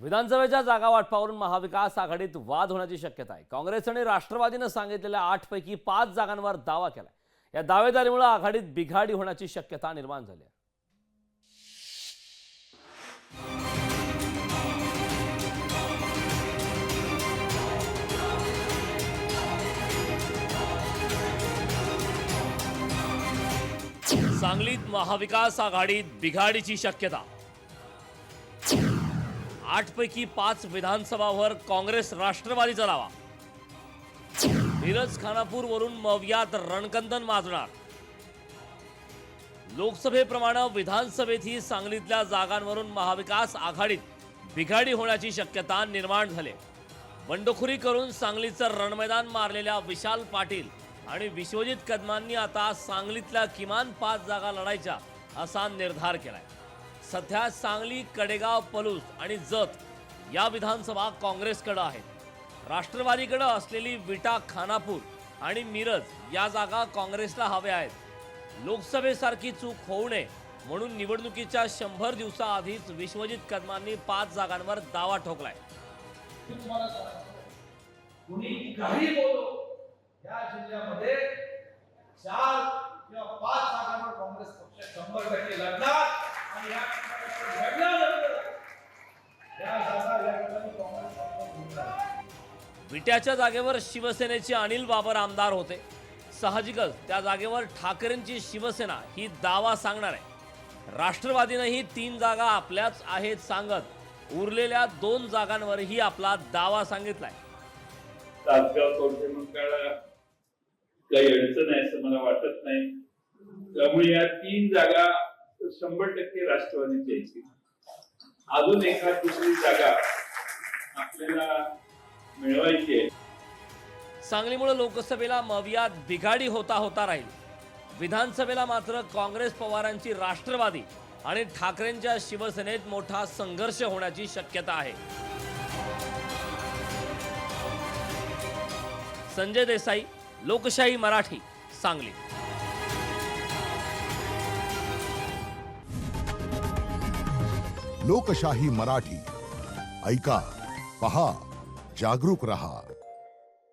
विधानसभेच्या जागा वाटपावरून महाविकास आघाडीत वाद होण्याची शक्यता आहे। काँग्रेस आणि राष्ट्रवादीनं सांगितलेल्या 8 पैकी 5 जागांवर दावा केलाय। या दावेदारीमुळे आघाडीत बिघाडी होण्याची शक्यता निर्माण झाली आहे। सांगलीत महाविकास आघाडीत बिघाडीची शक्यता। 8 पैकी 5 विधानसभावर काँग्रेस राष्ट्रवादीचा दावा। मिरज खानापूरवरून मवियात रणकंदन माजणार। लोकसभेप्रमाणे विधानसभेतही सांगलीतल्या जागांवरून महाविकास आघाडीत बिघाडी होण्याची शक्यता निर्माण झाली। बंडखोरी करून सांगलीचं रणमैदान मारलेल्या विशाल पाटील आणि विश्वजित कदमांनी आता सांगलीतल्या किमान 5 जागा लढायच्या असा निर्धार केलाय। सध्या सांगली, कडेगाव, पलूस आणि जत या विधानसभा काँग्रेसकडे आहेत। राष्ट्रवादीकडे असलेली विटा, खानापूर आणि मिरज या जागा काँग्रेसला हव्या आहेत। लोकसभेसारखी चूक होऊ नये म्हणून निवडणुकीच्या 100 दिवसाआधीच विश्वजित कदमांनी 5 जागांवर दावा ठोकलाय। या जिल्ह्यामध्ये 4 किंवा 5 जागांवर काँग्रेस पक्ष 100% लढणार आणि या विट्याच्या जागेवर शिवसेनेचे अनिल बाबर आमदार होते। साहजिकच त्या जागेवर ठाकरेंची शिवसेना ही दावा सांगणार आहे। राष्ट्रवादीनेही 3 जागा आपल्याच आहेत सांगत उरलेल्या 2 जागांवरही आपला दावा सांगितलाय। तासगाव कवठेमंकाळला काही अडचण आहे असं मला वाटत नाही। त्यामुळे या 3 जागा 100% राष्ट्रवादीच्या आहेत। अजून एखाद दुसरी जागा आपल्याला मिळवायची आहे। सांगलीमुळे लोकसभेला मवियात बिघाडी होता राहील। विधानसभेला मात्र काँग्रेस, पवारांची राष्ट्रवादी आणि ठाकरेंच्या शिवसेनेत मोठा संघर्ष होण्याची शक्यता आहे। संजय देसाई, लोकशाही मराठी, सांगली। लोकशाही मराठी ऐका, पहा, जागरूक रहा।